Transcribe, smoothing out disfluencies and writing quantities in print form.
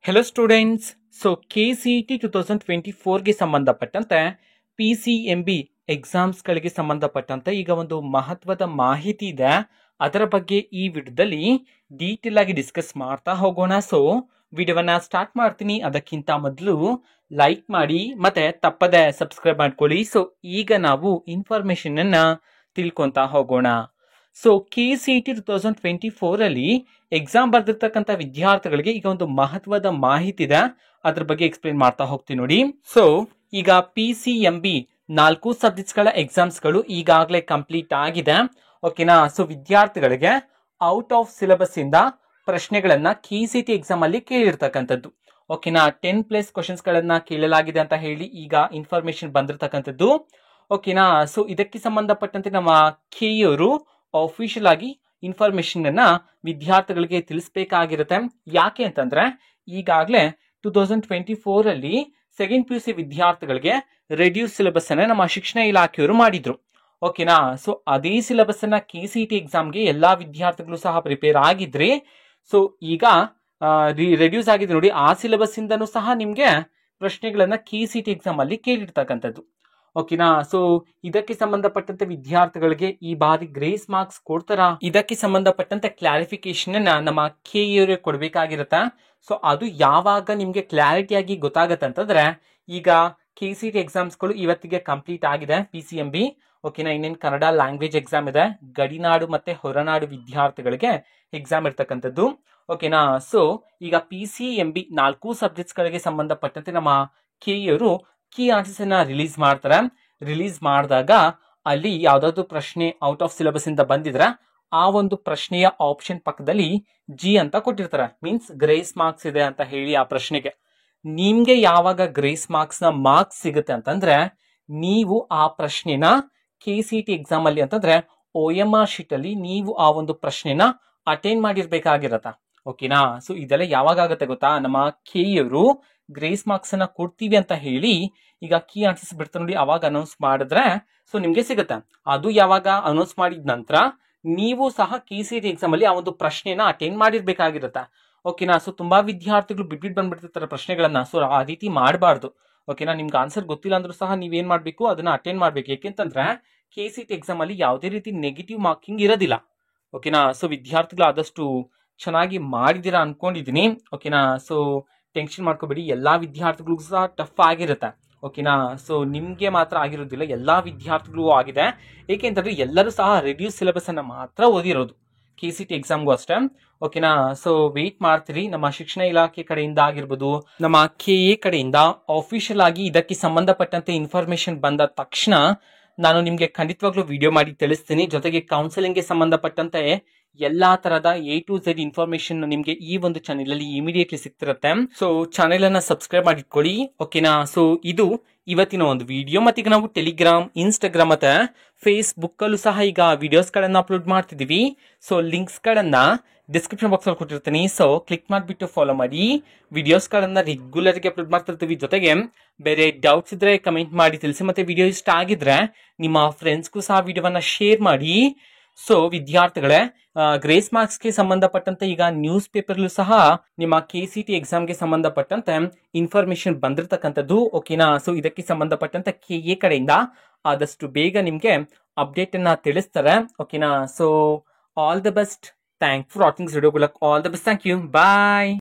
Hello students. So KCET 2024ಗೆ ಸಂಬಂಧಪಟ್ಟಂತೆ PCMB ಎಕ್ಸಾಮ್ಸ್ಗಳಿಗೆ ಸಂಬಂಧಪಟ್ಟಂತೆ ಈಗ ಒಂದು ಮಹತ್ವದ ಮಾಹಿತಿ ಇದೆ. ಅದರ ಬಗ್ಗೆ ಈ ವಿಡಿಯೋದಲ್ಲಿ ಡೀಟೇಲ್ ಆಗಿ ಡಿಸ್ಕಸ್ ಮಾಡ್ತಾ ಹೋಗೋಣ. ಸೊ ವಿಡಿಯೋವನ್ನ ಸ್ಟಾರ್ಟ್ ಮಾಡ್ತೀನಿ. ಅದಕ್ಕಿಂತ ಮೊದಲು ಲೈಕ್ ಮಾಡಿ ಮತ್ತೆ ತಪ್ಪದೆ ಸಬ್ಸ್ಕ್ರೈಬ್ ಮಾಡ್ಕೊಳ್ಳಿ. ಸೊ ಈಗ ನಾವು ಇನ್ಫಾರ್ಮೇಶನ್ ಅನ್ನ ತಿಳ್ಕೊಂತಾ ಹೋಗೋಣ. ಸೊ KCET 2024 ಅಲ್ಲಿ ಎಕ್ಸಾಮ್ ಬರ್ದಿರ್ತಕ್ಕಂಥ ವಿದ್ಯಾರ್ಥಿಗಳಿಗೆ ಈಗ ಒಂದು ಮಹತ್ವದ ಮಾಹಿತಿ ಇದೆ. ಅದ್ರ ಬಗ್ಗೆ ಎಕ್ಸ್ಪ್ಲೇನ್ ಮಾಡ್ತಾ ಹೋಗ್ತೀನಿ ನೋಡಿ. ಸೊ ಈಗ PCMB 4 ಸಬ್ಜೆಕ್ಟ್ಸ್ ಗಳ ಎಕ್ಸಾಮ್ಸ್ ಗಳು ಈಗಾಗಲೇ ಕಂಪ್ಲೀಟ್ ಆಗಿದೆ. ಓಕೆನಾ. ಸೊ ವಿದ್ಯಾರ್ಥಿಗಳಿಗೆ ಔಟ್ ಆಫ್ ಸಿಲೆಬಸ್ ಇಂದ ಪ್ರಶ್ನೆಗಳನ್ನ KCET ಎಕ್ಸಾಮ್ ಅಲ್ಲಿ ಕೇಳಿರ್ತಕ್ಕಂಥದ್ದು. ಓಕೆನಾ. 10+ ಕ್ವಶನ್ಸ್ ಗಳನ್ನ ಕೇಳಲಾಗಿದೆ ಅಂತ ಹೇಳಿ ಈಗ ಇನ್ಫಾರ್ಮೇಶನ್ ಬಂದಿರತಕ್ಕಂಥದ್ದು. ಓಕೆನಾ. ಸೊ ಇದಕ್ಕೆ ಸಂಬಂಧಪಟ್ಟಂತೆ ನಮ್ಮ KEಯವರು ಆಫಿಷಿಯಲ್ ಆಗಿ ಇನ್ಫಾರ್ಮೇಶನ್ ಅನ್ನ ವಿದ್ಯಾರ್ಥಿಗಳಿಗೆ ತಿಳಿಸಬೇಕಾಗಿರುತ್ತೆ. ಯಾಕೆ ಅಂತಂದ್ರೆ ಈಗಾಗಲೇ 2024 ಅಲ್ಲಿ ಸೆಕೆಂಡ್ PUC ವಿದ್ಯಾರ್ಥಿಗಳಿಗೆ ರೆಡ್ಯೂಸ್ ಸಿಲೆಬಸ್ ಅನ್ನ ನಮ್ಮ ಶಿಕ್ಷಣ ಇಲಾಖೆಯವರು ಮಾಡಿದ್ರು. ಓಕೆನಾ. ಸೊ ಅದೇ ಸಿಲೆಬಸ್ ಅನ್ನ KCET ಎಕ್ಸಾಮ್ಗೆ ಎಲ್ಲಾ ವಿದ್ಯಾರ್ಥಿಗಳು ಸಹ ಪ್ರಿಪೇರ್ ಆಗಿದ್ರಿ. ಸೊ ಈಗ ರೆಡ್ಯೂಸ್ ಆಗಿದೆ ನೋಡಿ. ಆ ಸಿಲೆಬಸ್ ಇಂದನೂ ಸಹ ನಿಮ್ಗೆ ಪ್ರಶ್ನೆಗಳನ್ನ KCET ಎಕ್ಸಾಮ್ ಅಲ್ಲಿ ಕೇಳಿರ್ತಕ್ಕಂಥದ್ದು. ಓಕೆನಾ. ಸೊ ಇದಕ್ಕೆ ಸಂಬಂಧಪಟ್ಟಂತೆ ವಿದ್ಯಾರ್ಥಿಗಳಿಗೆ ಈ ಬಾರಿ ಗ್ರೇಸ್ ಮಾರ್ಕ್ಸ್ ಕೊಡ್ತಾರ, ಇದಕ್ಕೆ ಸಂಬಂಧಪಟ್ಟಂತೆ ಕ್ಲಾರಿಫಿಕೇಶನ್ ಅನ್ನ ನಮ್ಮ KEಯವರೇ ಕೊಡ್ಬೇಕಾಗಿರುತ್ತೆ. ಸೊ ಅದು ಯಾವಾಗ ನಿಮ್ಗೆ ಕ್ಲಾರಿಟಿಯಾಗಿ ಗೊತ್ತಾಗತ್ತೆ ಅಂತಂದ್ರೆ ಈಗ KCET ಎಕ್ಸಾಮ್ಸ್ಗಳು ಇವತ್ತಿಗೆ ಕಂಪ್ಲೀಟ್ ಆಗಿದೆ. PCMB ಓಕೆನಾ. ಇನ್ನೇನು ಕನ್ನಡ ಲ್ಯಾಂಗ್ವೇಜ್ ಎಕ್ಸಾಮ್ ಇದೆ. ಗಡಿನಾಡು ಮತ್ತೆ ಹೊರನಾಡು ವಿದ್ಯಾರ್ಥಿಗಳಿಗೆ ಎಕ್ಸಾಮ್ ಇರ್ತಕ್ಕಂಥದ್ದು. ಓಕೆನಾ. ಸೊ ಈಗ PCMB 4 ಸಬ್ಜೆಕ್ಟ್ಸ್ ಗಳಿಗೆ ಸಂಬಂಧಪಟ್ಟಂತೆ ನಮ್ಮ KEಯವರು ಕೀ ಆನ್ಸರ್ಸ್ ಅನ್ನ ರಿಲೀಸ್ ಮಾಡ್ತಾರೆ. ರಿಲೀಸ್ ಮಾಡಿದಾಗ ಅಲ್ಲಿ ಯಾವ್ದಾದ್ರು ಪ್ರಶ್ನೆ ಔಟ್ ಆಫ್ ಸಿಲೆಬಸ್ ಇಂದ ಬಂದಿದ್ರೆ ಆ ಒಂದು ಪ್ರಶ್ನೆಯ ಆಪ್ಷನ್ ಪಕ್ಕದಲ್ಲಿ G ಅಂತ ಕೊಟ್ಟಿರ್ತಾರೆ. ಮೀನ್ಸ್ ಗ್ರೇಸ್ ಮಾರ್ಕ್ಸ್ ಇದೆ ಅಂತ ಹೇಳಿ ಆ ಪ್ರಶ್ನೆಗೆ. ನಿಮ್ಗೆ ಯಾವಾಗ ಗ್ರೇಸ್ ಮಾರ್ಕ್ಸ್ ನ ಮಾರ್ಕ್ಸ್ ಸಿಗುತ್ತೆ ಅಂತಂದ್ರೆ ನೀವು ಆ ಪ್ರಶ್ನೆನ KCET ಎಕ್ಸಾಮ್ ಅಲ್ಲಿ ಅಂತಂದ್ರೆ OMR ಶೀಟ್ ಅಲ್ಲಿ ನೀವು ಆ ಒಂದು ಪ್ರಶ್ನೆನ ಅಟೆಂಡ್ ಮಾಡಿರ್ಬೇಕಾಗಿರತ್ತ. ಓಕೆನಾ. ಸೊ ಇದೆಲ್ಲ ಯಾವಾಗ ಆಗುತ್ತೆ ಗೊತ್ತಾ? ನಮ್ಮ KEಯವರು ಗ್ರೇಸ್ ಮಾರ್ಕ್ಸ್ ಅನ್ನ ಕೊಡ್ತೀವಿ ಅಂತ ಹೇಳಿ ಈಗ ಕೀ ಆನ್ಸರ್ಸ್ ಬಿಡ್ತಾರೆ ನೋಡಿ, ಅವಾಗ ಅನೌನ್ಸ್ ಮಾಡಿದ್ರೆ ಸೊ ನಿಮ್ಗೆ ಸಿಗುತ್ತೆ. ಅದು ಯಾವಾಗ ಅನೌನ್ಸ್ ಮಾಡಿದ ನಂತರ ನೀವು ಸಹ KCET ಎಕ್ಸಾಮ್ ಅಲ್ಲಿ ಆ ಒಂದು ಪ್ರಶ್ನೆನ ಅಟೆಂಡ್ ಮಾಡಿರ್ಬೇಕಾಗಿರುತ್ತೆ. ಓಕೆನಾ. ಸೊ ತುಂಬಾ ವಿದ್ಯಾರ್ಥಿಗಳು ಬಿಟ್ಬಿಟ್ಟು ಬಂದ್ಬಿಡ್ತಿರ್ತಾರೆ ಪ್ರಶ್ನೆಗಳನ್ನ. ಸೊ ಆ ರೀತಿ ಮಾಡಬಾರ್ದು. ಓಕೆನಾ. ನಿಮ್ಗೆ ಆನ್ಸರ್ ಗೊತ್ತಿಲ್ಲ ಅಂದ್ರೂ ಸಹ ನೀವೇನ್ ಮಾಡ್ಬೇಕು, ಅದನ್ನ ಅಟೆಂಡ್ ಮಾಡ್ಬೇಕು. ಯಾಕೆಂತಂದ್ರೆ KCET ಎಕ್ಸಾಮ್ ಅಲ್ಲಿ ಯಾವುದೇ ರೀತಿ ನೆಗೆಟಿವ್ ಮಾರ್ಕಿಂಗ್ ಇರೋದಿಲ್ಲ. ಓಕೆನಾ. ಸೊ ವಿದ್ಯಾರ್ಥಿಗಳು ಆದಷ್ಟು ಚೆನ್ನಾಗಿ ಮಾಡಿದೀರಾ ಅನ್ಕೊಂಡಿದೀನಿ. ಓಕೆನಾ. ಸೊ ಟೆನ್ಷನ್ ಮಾಡ್ಕೋಬೇಡಿ. ಎಲ್ಲಾ ವಿದ್ಯಾರ್ಥಿಗಳಿಗೂ ಸಹ ಟಫ್ ಆಗಿರುತ್ತೆ. ಓಕೆನಾ. ಸೊ ನಿಮ್ಗೆ ಮಾತ್ರ ಆಗಿರೋದಿಲ್ಲ, ಎಲ್ಲಾ ವಿದ್ಯಾರ್ಥಿಗಳಿಗೂ ಆಗಿದೆ. ಏಕೆಂತಂದ್ರೆ ಎಲ್ಲರೂ ಸಹ ರೆಡ್ಯೂಸ್ ಸಿಲೆಬಸ್ ಅನ್ನ ಮಾತ್ರ ಓದಿರೋದು KCET ಎಕ್ಸಾಮ್ಗೂ ಅಷ್ಟೇ. ಓಕೆನಾ. ಸೊ ವೇಟ್ ಮಾಡ್ತೀರಿ. ನಮ್ಮ ಶಿಕ್ಷಣ ಇಲಾಖೆ ಕಡೆಯಿಂದ ಆಗಿರ್ಬೋದು, ನಮ್ಮ KE ಕಡೆಯಿಂದ ಆಫಿಷಿಯಲ್ ಆಗಿ ಇದಕ್ಕೆ ಸಂಬಂಧಪಟ್ಟಂತೆ ಇನ್ಫಾರ್ಮೇಶನ್ ಬಂದ ತಕ್ಷಣ ನಾನು ನಿಮ್ಗೆ ಖಂಡಿತವಾಗ್ಲೂ ವಿಡಿಯೋ ಮಾಡಿ ತಿಳಿಸ್ತೀನಿ. ಜೊತೆಗೆ ಕೌನ್ಸಿಲಿಂಗ್ ಗೆ ಸಂಬಂಧಪಟ್ಟಂತೆ ಎಲ್ಲಾ ತರದ A to Z ಇನ್ಫಾರ್ಮೇಶನ್ ನಿಮ್ಗೆ ಈ ಒಂದು ಚಾನೆಲ್ ಅಲ್ಲಿ ಇಮಿಡಿಯೇಟ್ಲಿ ಸಿಗ್ತಿರುತ್ತೆ. ಸೊ ಚಾನೆಲ್ ಅನ್ನ ಸಬ್ಸ್ಕ್ರೈಬ್ ಮಾಡಿಟ್ಕೊಳ್ಳಿ. ಓಕೆನಾ. ಸೊ ಇದು ಇವತ್ತಿನ ಒಂದು ವಿಡಿಯೋ. ಮತ್ತೆ ಈಗ ನಾವು ಟೆಲಿಗ್ರಾಮ್, ಇನ್ಸ್ಟಾಗ್ರಾಮ್ ಮತ್ತೆ ಫೇಸ್ಬುಕ್ ಅಲ್ಲೂ ಸಹ ಈಗ ವಿಡಿಯೋಸ್ ಗಳನ್ನ ಅಪ್ಲೋಡ್ ಮಾಡ್ತಿದೀವಿ. ಸೊ ಲಿಂಕ್ಸ್ ಗಳನ್ನ ಡಿಸ್ಕ್ರಿಪ್ಷನ್ ಬಾಕ್ಸ್ ಅಲ್ಲಿ ಕೊಟ್ಟಿರ್ತೀನಿ. ಸೊ ಕ್ಲಿಕ್ ಮಾಡಿಬಿಟ್ಟು ಫಾಲೋ ಮಾಡಿ. ವಿಡಿಯೋಸ್ ಗಳನ್ನ ರೆಗ್ಯುಲರ್ ಆಗಿ ಅಪ್ಲೋಡ್ ಮಾಡ್ತಿರ್ತೀವಿ. ಜೊತೆಗೆ ಬೇರೆ ಡೌಟ್ಸ್ ಇದ್ರೆ ಕಮೆಂಟ್ ಮಾಡಿ ತಿಳಿಸಿ. ಮತ್ತೆ ವಿಡಿಯೋ ಇಷ್ಟ ಆಗಿದ್ರೆ ನಿಮ್ಮ ಫ್ರೆಂಡ್ಸ್ಗೂ ಸಹ ವಿಡಿಯೋವನ್ನ ಶೇರ್ ಮಾಡಿ. ಸೊ ವಿದ್ಯಾರ್ಥಿಗಳೇ, ಗ್ರೇಸ್ ಮಾರ್ಕ್ಸ್ ಗೆ ಸಂಬಂಧಪಟ್ಟಂತೆ ಈಗ ನ್ಯೂಸ್ ಪೇಪರ್ ಸಹ ನಿಮ್ಮ KCET ಎಕ್ಸಾಮ್ ಗೆ ಸಂಬಂಧಪಟ್ಟಂತೆ ಇನ್ಫಾರ್ಮೇಶನ್ ಬಂದಿರತಕ್ಕಂಥದ್ದು. ಓಕೆನಾ. ಸೊ ಇದಕ್ಕೆ ಸಂಬಂಧಪಟ್ಟಂತೆ KE ಕಡೆಯಿಂದ ಆದಷ್ಟು ಬೇಗ ನಿಮ್ಗೆ ಅಪ್ಡೇಟ್ ಅನ್ನ ತಿಳಿಸ್ತಾರೆ. ಓಕೆನಾ. So all the best. Thank for watching video. All the best. Thank you. Bye.